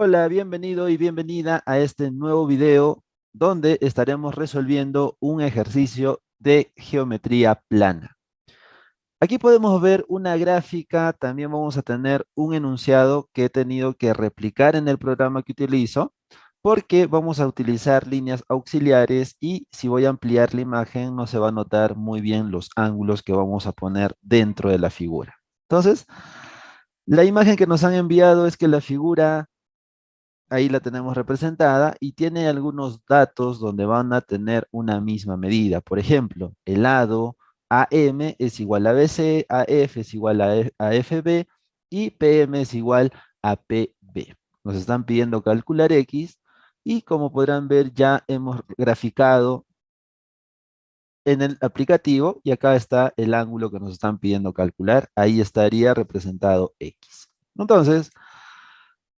Hola, bienvenido y bienvenida a este nuevo video donde estaremos resolviendo un ejercicio de geometría plana. Aquí podemos ver una gráfica, también vamos a tener un enunciado que he tenido que replicar en el programa que utilizo porque vamos a utilizar líneas auxiliares y si voy a ampliar la imagen no se va a notar muy bien los ángulos que vamos a poner dentro de la figura. Entonces, la imagen que nos han enviado es que la figura ahí la tenemos representada y tiene algunos datos donde van a tener una misma medida. Por ejemplo, el lado AM es igual a BC, AF es igual a FB y PM es igual a PB. Nos están pidiendo calcular X y como podrán ver ya hemos graficado en el aplicativo y acá está el ángulo que nos están pidiendo calcular. Ahí estaría representado X. Entonces,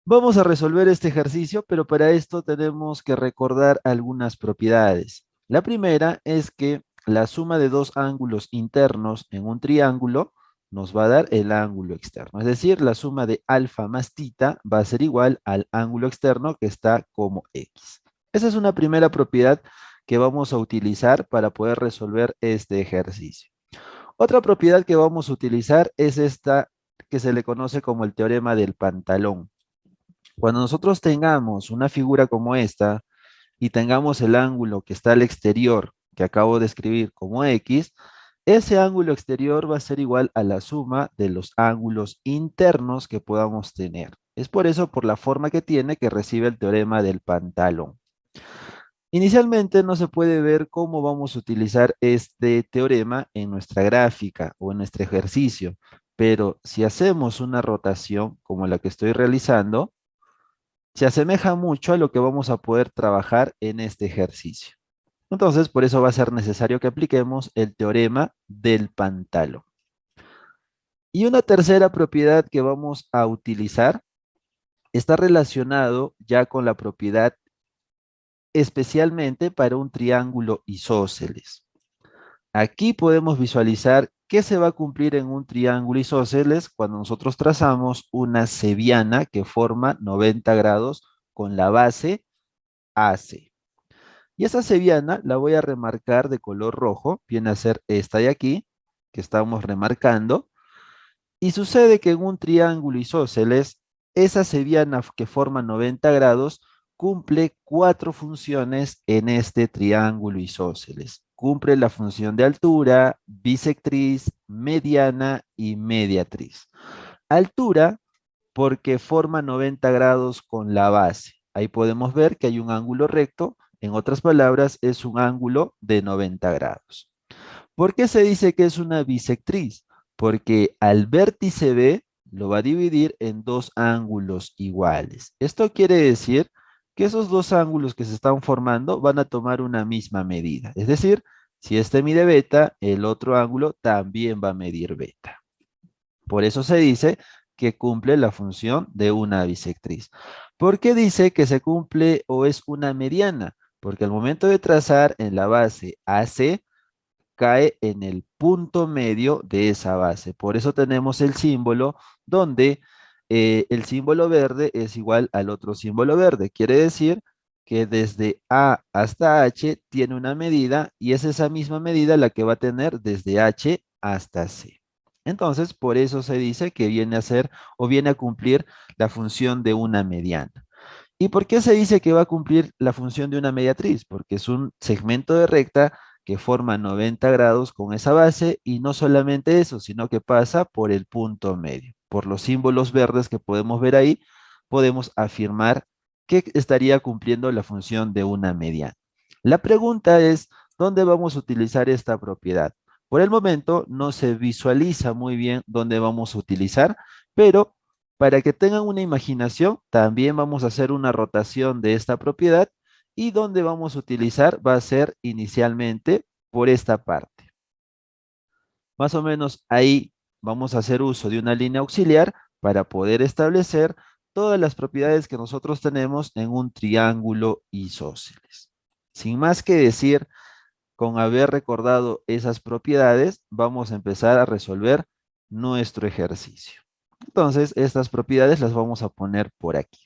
vamos a resolver este ejercicio, pero para esto tenemos que recordar algunas propiedades. La primera es que la suma de dos ángulos internos en un triángulo nos va a dar el ángulo externo. Es decir, la suma de alfa más tita va a ser igual al ángulo externo que está como X. Esa es una primera propiedad que vamos a utilizar para poder resolver este ejercicio. Otra propiedad que vamos a utilizar es esta que se le conoce como el teorema del pantalón. Cuando nosotros tengamos una figura como esta y tengamos el ángulo que está al exterior, que acabo de escribir como X, ese ángulo exterior va a ser igual a la suma de los ángulos internos que podamos tener. Es por eso, por la forma que tiene, que recibe el teorema del pantalón. Inicialmente no se puede ver cómo vamos a utilizar este teorema en nuestra gráfica o en nuestro ejercicio, pero si hacemos una rotación como la que estoy realizando, se asemeja mucho a lo que vamos a poder trabajar en este ejercicio. Entonces, por eso va a ser necesario que apliquemos el teorema del pantalón. Y una tercera propiedad que vamos a utilizar está relacionado ya con la propiedad especialmente para un triángulo isósceles. Aquí podemos visualizar qué se va a cumplir en un triángulo isósceles cuando nosotros trazamos una cebiana que forma 90 grados con la base AC. Y esa cebiana la voy a remarcar de color rojo, viene a ser esta de aquí, que estamos remarcando. Y sucede que en un triángulo isósceles, esa cebiana que forma 90 grados cumple cuatro funciones en este triángulo isósceles. Cumple la función de altura, bisectriz, mediana y mediatriz. Altura porque forma 90 grados con la base. Ahí podemos ver que hay un ángulo recto, en otras palabras, es un ángulo de 90 grados. ¿Por qué se dice que es una bisectriz? Porque al vértice B lo va a dividir en dos ángulos iguales. Esto quiere decir que esos dos ángulos que se están formando van a tomar una misma medida. Es decir, si este mide beta, el otro ángulo también va a medir beta. Por eso se dice que cumple la función de una bisectriz. ¿Por qué dice que se cumple o es una mediana? Porque al momento de trazar en la base AC, cae en el punto medio de esa base. Por eso tenemos el símbolo donde el símbolo verde es igual al otro símbolo verde. Quiere decir que desde A hasta H tiene una medida y es esa misma medida la que va a tener desde H hasta C. Entonces, por eso se dice que viene a ser o viene a cumplir la función de una mediana. ¿Y por qué se dice que va a cumplir la función de una mediatriz? Porque es un segmento de recta que forma 90 grados con esa base y no solamente eso, sino que pasa por el punto medio. Por los símbolos verdes que podemos ver ahí, podemos afirmar que estaría cumpliendo la función de una mediana. La pregunta es, ¿dónde vamos a utilizar esta propiedad? Por el momento no se visualiza muy bien dónde vamos a utilizar, pero para que tengan una imaginación, también vamos a hacer una rotación de esta propiedad y donde vamos a utilizar va a ser inicialmente por esta parte. Más o menos ahí vamos a hacer uso de una línea auxiliar para poder establecer todas las propiedades que nosotros tenemos en un triángulo isósceles. Sin más que decir, con haber recordado esas propiedades, vamos a empezar a resolver nuestro ejercicio. Entonces, estas propiedades las vamos a poner por aquí.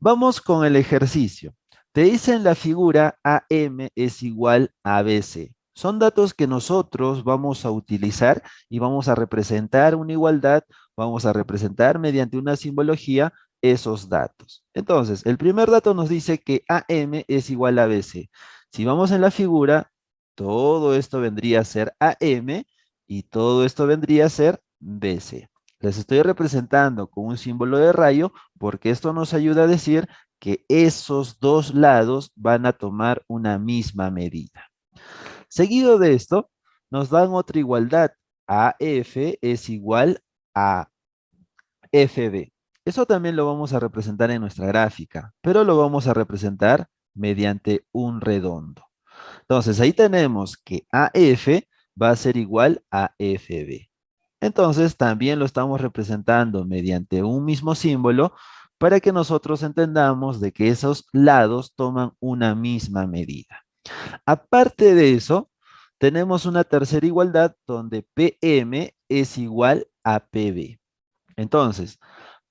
Vamos con el ejercicio. Te dice en la figura AM es igual a BC. Son datos que nosotros vamos a utilizar y vamos a representar una igualdad, vamos a representar mediante una simbología esos datos. Entonces, el primer dato nos dice que AM es igual a BC. Si vamos en la figura, todo esto vendría a ser AM y todo esto vendría a ser BC. Les estoy representando con un símbolo de rayo porque esto nos ayuda a decir que esos dos lados van a tomar una misma medida. Seguido de esto, nos dan otra igualdad. AF es igual a FB. Eso también lo vamos a representar en nuestra gráfica, pero lo vamos a representar mediante un redondo. Entonces, ahí tenemos que AF va a ser igual a FB. Entonces, también lo estamos representando mediante un mismo símbolo para que nosotros entendamos de que esos lados toman una misma medida. Aparte de eso, tenemos una tercera igualdad donde PM es igual a PB. Entonces,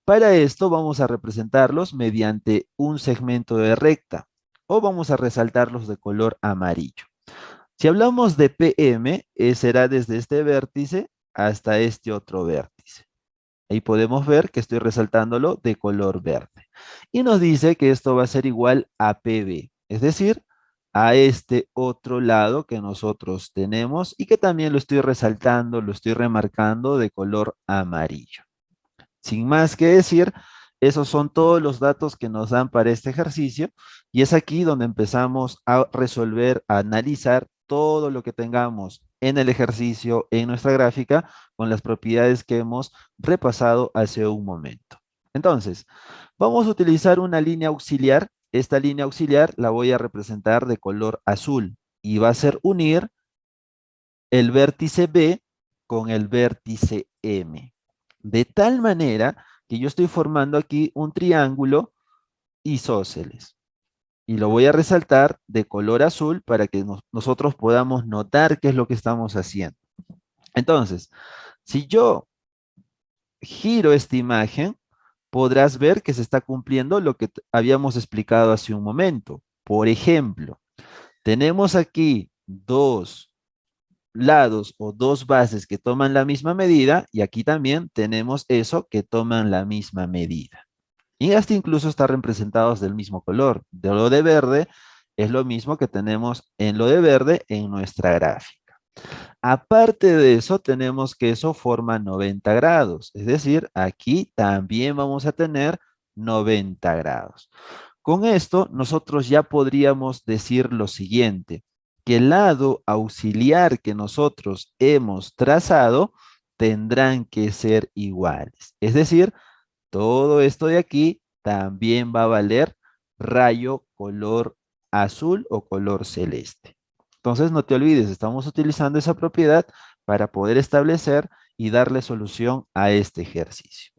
para esto vamos a representarlos mediante un segmento de recta o vamos a resaltarlos de color amarillo. Si hablamos de PM, será desde este vértice hasta este otro vértice. Ahí podemos ver que estoy resaltándolo de color verde. Y nos dice que esto va a ser igual a PB, es decir, a este otro lado que nosotros tenemos y que también lo estoy resaltando, lo estoy remarcando de color amarillo. Sin más que decir, esos son todos los datos que nos dan para este ejercicio y es aquí donde empezamos a resolver, a analizar todo lo que tengamos en el ejercicio, en nuestra gráfica, con las propiedades que hemos repasado hace un momento. Entonces, vamos a utilizar una línea auxiliar. Esta línea auxiliar la voy a representar de color azul y va a ser unir el vértice B con el vértice M. De tal manera que yo estoy formando aquí un triángulo isósceles. Y lo voy a resaltar de color azul para que nosotros podamos notar qué es lo que estamos haciendo. Entonces, si yo giro esta imagen, podrás ver que se está cumpliendo lo que habíamos explicado hace un momento. Por ejemplo, tenemos aquí dos lados o dos bases que toman la misma medida y aquí también tenemos eso que toman la misma medida. Y hasta incluso están representados del mismo color. De lo de verde es lo mismo que tenemos en lo de verde en nuestra gráfica. Aparte de eso, tenemos que eso forma 90 grados. Es decir, aquí también vamos a tener 90 grados. Con esto, nosotros ya podríamos decir lo siguiente, que el lado auxiliar que nosotros hemos trazado tendrán que ser iguales. Es decir, todo esto de aquí también va a valer rayo color azul o color celeste. Entonces, no te olvides, estamos utilizando esa propiedad para poder establecer y darle solución a este ejercicio.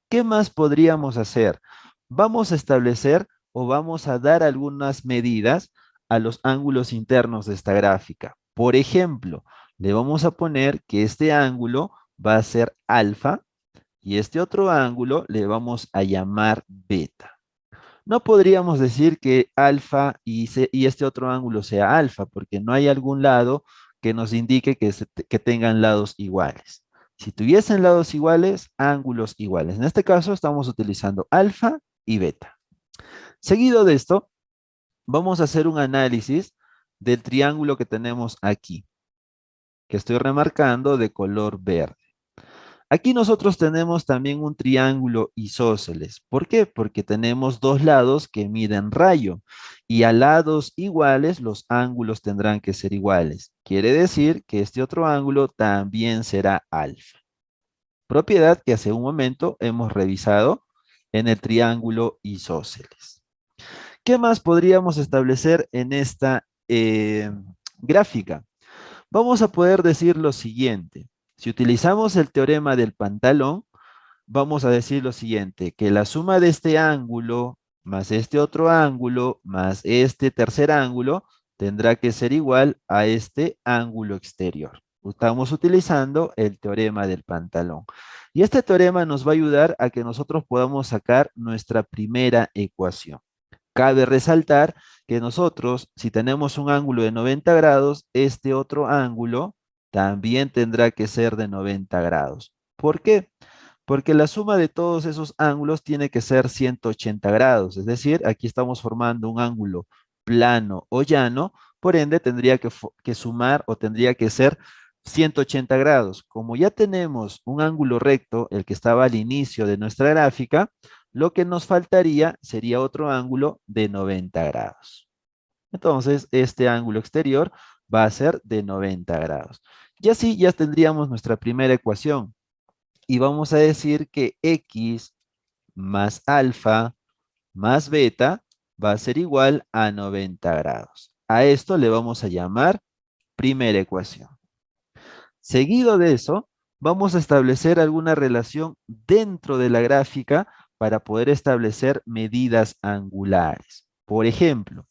¿Qué más podríamos hacer? Vamos a establecer o vamos a dar algunas medidas a los ángulos internos de esta gráfica. Por ejemplo, le vamos a poner que este ángulo va a ser alfa y este otro ángulo le vamos a llamar beta. No podríamos decir que alfa y este otro ángulo sea alfa, porque no hay algún lado que nos indique que tengan lados iguales. Si tuviesen lados iguales, ángulos iguales. En este caso estamos utilizando alfa y beta. Seguido de esto, vamos a hacer un análisis del triángulo que tenemos aquí, que estoy remarcando de color verde. Aquí nosotros tenemos también un triángulo isósceles. ¿Por qué? Porque tenemos dos lados que miden rayo y a lados iguales los ángulos tendrán que ser iguales. Quiere decir que este otro ángulo también será alfa. Propiedad que hace un momento hemos revisado en el triángulo isósceles. ¿Qué más podríamos establecer en esta gráfica? Vamos a poder decir lo siguiente. Si utilizamos el teorema del pantalón, vamos a decir lo siguiente, que la suma de este ángulo más este otro ángulo más este tercer ángulo tendrá que ser igual a este ángulo exterior. Estamos utilizando el teorema del pantalón. Y este teorema nos va a ayudar a que nosotros podamos sacar nuestra primera ecuación. Cabe resaltar que nosotros, si tenemos un ángulo de 90 grados, este otro ángulo también tendrá que ser de 90 grados. ¿Por qué? Porque la suma de todos esos ángulos tiene que ser 180 grados. Es decir, aquí estamos formando un ángulo plano o llano, por ende tendría que sumar o tendría que ser 180 grados. Como ya tenemos un ángulo recto, el que estaba al inicio de nuestra gráfica, lo que nos faltaría sería otro ángulo de 90 grados. Entonces, este ángulo exterior va a ser de 90 grados. Y así ya tendríamos nuestra primera ecuación. Y vamos a decir que x más alfa más beta va a ser igual a 90 grados. A esto le vamos a llamar primera ecuación. Seguido de eso, vamos a establecer alguna relación dentro de la gráfica para poder establecer medidas angulares. Por ejemplo,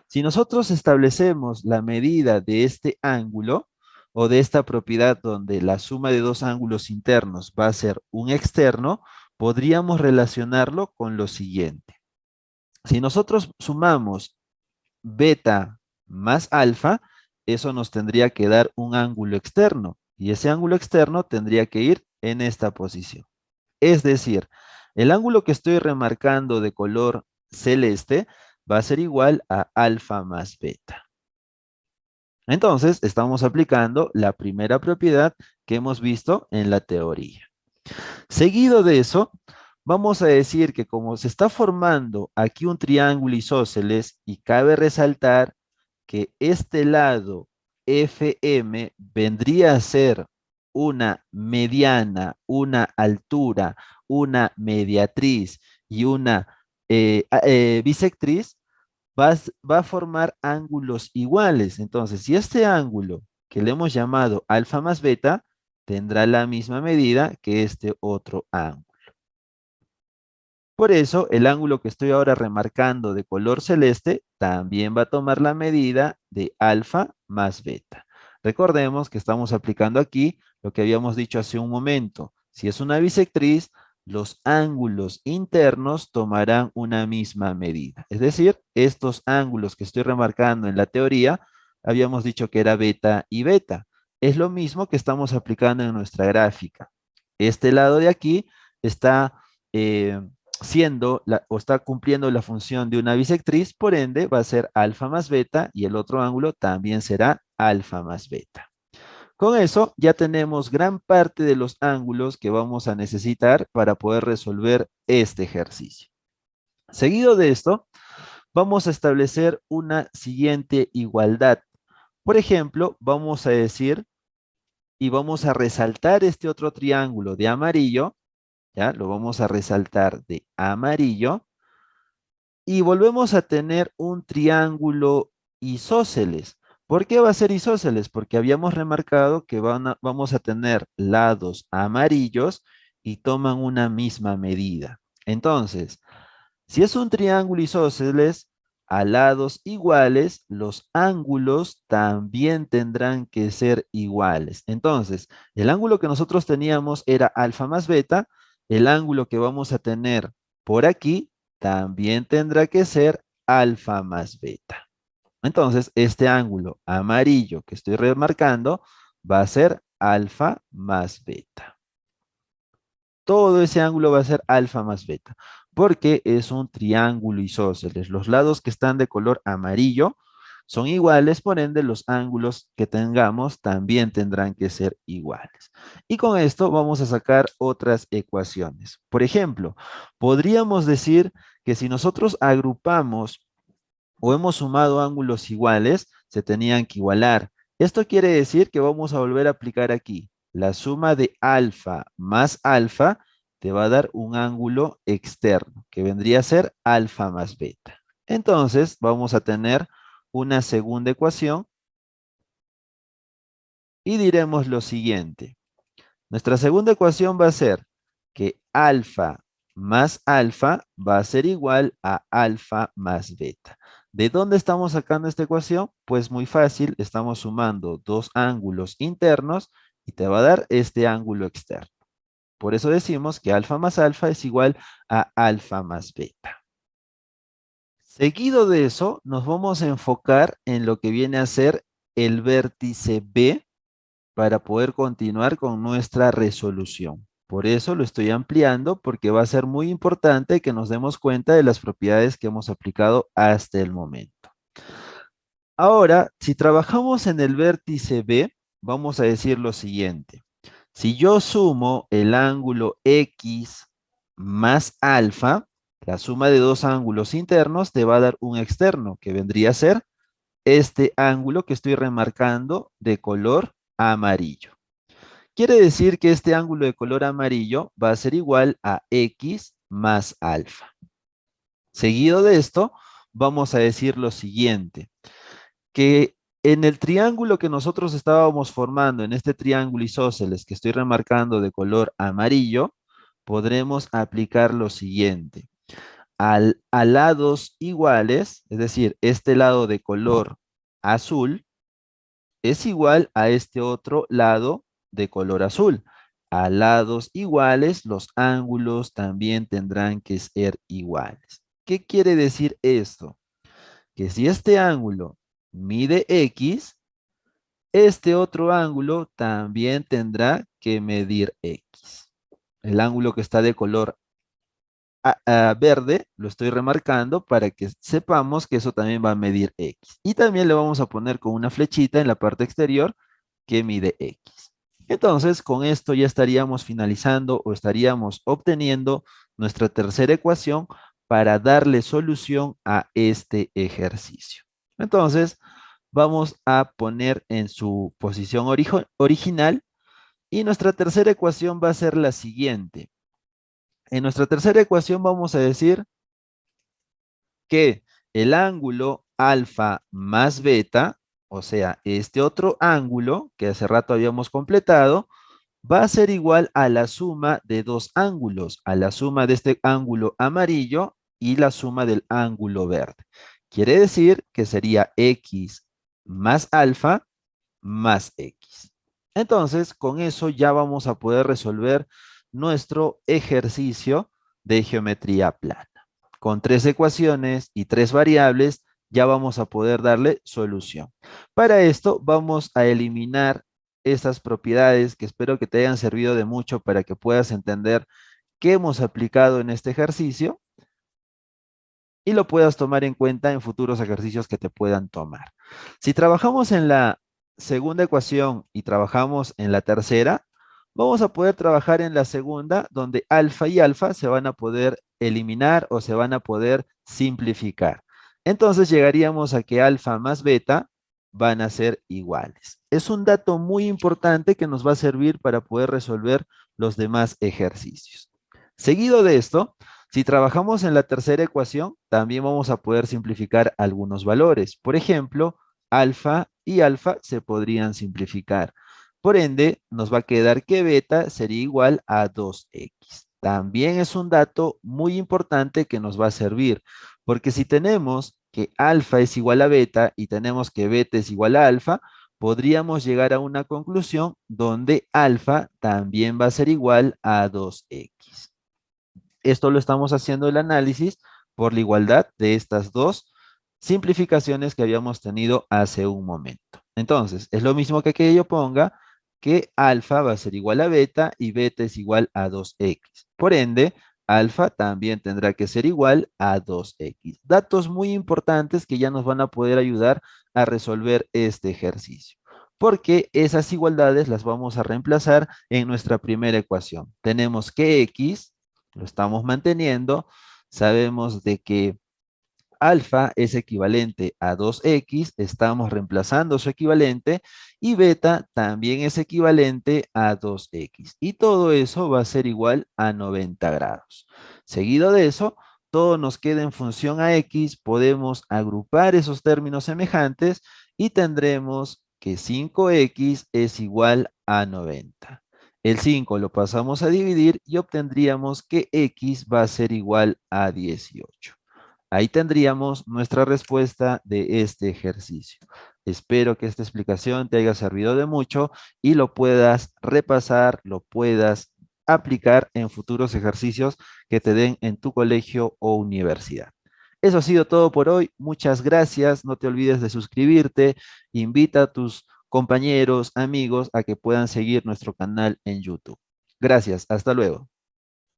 si nosotros establecemos la medida de este ángulo o de esta propiedad donde la suma de dos ángulos internos va a ser un externo, podríamos relacionarlo con lo siguiente. Si nosotros sumamos beta más alfa, eso nos tendría que dar un ángulo externo y ese ángulo externo tendría que ir en esta posición. Es decir, el ángulo que estoy remarcando de color celeste va a ser igual a alfa más beta. Entonces, estamos aplicando la primera propiedad que hemos visto en la teoría. Seguido de eso, vamos a decir que como se está formando aquí un triángulo isósceles y cabe resaltar que este lado FM vendría a ser una mediana, una altura, una mediatriz y una bisectriz, va a formar ángulos iguales. Entonces, si este ángulo que le hemos llamado alfa más beta, tendrá la misma medida que este otro ángulo. Por eso, el ángulo que estoy ahora remarcando de color celeste también va a tomar la medida de alfa más beta. Recordemos que estamos aplicando aquí lo que habíamos dicho hace un momento. Si es una bisectriz, los ángulos internos tomarán una misma medida. Es decir, estos ángulos que estoy remarcando en la teoría, habíamos dicho que era beta y beta. Es lo mismo que estamos aplicando en nuestra gráfica. Este lado de aquí está eh, o está cumpliendo la función de una bisectriz, por ende va a ser alfa más beta y el otro ángulo también será alfa más beta. Con eso ya tenemos gran parte de los ángulos que vamos a necesitar para poder resolver este ejercicio. Seguido de esto, vamos a establecer una siguiente igualdad. Por ejemplo, vamos a decir y vamos a resaltar este otro triángulo de amarillo, ¿ya? Lo vamos a resaltar de amarillo. Y volvemos a tener un triángulo isósceles. ¿Por qué va a ser isósceles? Porque habíamos remarcado que vamos a tener lados amarillos y toman una misma medida. Entonces, si es un triángulo isósceles, a lados iguales, los ángulos también tendrán que ser iguales. Entonces, el ángulo que nosotros teníamos era alfa más beta, el ángulo que vamos a tener por aquí también tendrá que ser alfa más beta. Entonces, este ángulo amarillo que estoy remarcando va a ser alfa más beta. Todo ese ángulo va a ser alfa más beta, porque es un triángulo isósceles. Los lados que están de color amarillo son iguales, por ende los ángulos que tengamos también tendrán que ser iguales. Y con esto vamos a sacar otras ecuaciones. Por ejemplo, podríamos decir que si nosotros agrupamos o hemos sumado ángulos iguales, se tenían que igualar. Esto quiere decir que vamos a volver a aplicar aquí. La suma de alfa más alfa te va a dar un ángulo externo, que vendría a ser alfa más beta. Entonces, vamos a tener una segunda ecuación y diremos lo siguiente. Nuestra segunda ecuación va a ser que alfa más alfa va a ser igual a alfa más beta. ¿De dónde estamos sacando esta ecuación? Pues muy fácil, estamos sumando dos ángulos internos y te va a dar este ángulo externo. Por eso decimos que alfa más alfa es igual a alfa más beta. Seguido de eso, nos vamos a enfocar en lo que viene a ser el vértice B para poder continuar con nuestra resolución. Por eso lo estoy ampliando porque va a ser muy importante que nos demos cuenta de las propiedades que hemos aplicado hasta el momento. Ahora, si trabajamos en el vértice B, vamos a decir lo siguiente. Si yo sumo el ángulo X más alfa, la suma de dos ángulos internos te va a dar un externo, que vendría a ser este ángulo que estoy remarcando de color amarillo. Quiere decir que este ángulo de color amarillo va a ser igual a X más alfa. Seguido de esto, vamos a decir lo siguiente, que en el triángulo que nosotros estábamos formando, en este triángulo isósceles que estoy remarcando de color amarillo, podremos aplicar lo siguiente. A lados iguales, es decir, este lado de color azul, es igual a este otro lado de color azul. A lados iguales, los ángulos también tendrán que ser iguales. ¿Qué quiere decir esto? Que si este ángulo mide X, este otro ángulo también tendrá que medir X. El ángulo que está de color verde lo estoy remarcando para que sepamos que eso también va a medir X. Y también le vamos a poner con una flechita en la parte exterior que mide X. Entonces, con esto ya estaríamos finalizando o estaríamos obteniendo nuestra tercera ecuación para darle solución a este ejercicio. Entonces, vamos a poner en su posición original y nuestra tercera ecuación va a ser la siguiente. En nuestra tercera ecuación vamos a decir que el ángulo alfa más beta, o sea, este otro ángulo que hace rato habíamos completado, va a ser igual a la suma de dos ángulos, a la suma de este ángulo amarillo y la suma del ángulo verde. Quiere decir que sería X más alfa más X. Entonces, con eso ya vamos a poder resolver nuestro ejercicio de geometría plana. Con tres ecuaciones y tres variables, ya vamos a poder darle solución. Para esto, vamos a eliminar estas propiedades que espero que te hayan servido de mucho para que puedas entender qué hemos aplicado en este ejercicio y lo puedas tomar en cuenta en futuros ejercicios que te puedan tomar. Si trabajamos en la segunda ecuación y trabajamos en la tercera, vamos a poder trabajar en la segunda, donde alfa y alfa se van a poder eliminar o se van a poder simplificar. Entonces llegaríamos a que alfa más beta van a ser iguales. Es un dato muy importante que nos va a servir para poder resolver los demás ejercicios. Seguido de esto, si trabajamos en la tercera ecuación, también vamos a poder simplificar algunos valores. Por ejemplo, alfa y alfa se podrían simplificar. Por ende, nos va a quedar que beta sería igual a 2x. También es un dato muy importante que nos va a servir, porque si tenemos que alfa es igual a beta y tenemos que beta es igual a alfa, podríamos llegar a una conclusión donde alfa también va a ser igual a 2x. Esto lo estamos haciendo el análisis por la igualdad de estas dos simplificaciones que habíamos tenido hace un momento. Entonces, es lo mismo que yo ponga que alfa va a ser igual a beta y beta es igual a 2x. Por ende, alfa también tendrá que ser igual a 2x. Datos muy importantes que ya nos van a poder ayudar a resolver este ejercicio. Porque esas igualdades las vamos a reemplazar en nuestra primera ecuación. Tenemos que x lo estamos manteniendo. Sabemos de que alfa es equivalente a 2x, estamos reemplazando su equivalente, y beta también es equivalente a 2x. Y todo eso va a ser igual a 90 grados. Seguido de eso, todo nos queda en función a x, podemos agrupar esos términos semejantes y tendremos que 5x es igual a 90. El 5 lo pasamos a dividir y obtendríamos que x va a ser igual a 18. Ahí tendríamos nuestra respuesta de este ejercicio. Espero que esta explicación te haya servido de mucho y lo puedas repasar, lo puedas aplicar en futuros ejercicios que te den en tu colegio o universidad. Eso ha sido todo por hoy. Muchas gracias. No te olvides de suscribirte. Invita a tus compañeros, amigos a que puedan seguir nuestro canal en YouTube. Gracias. Hasta luego.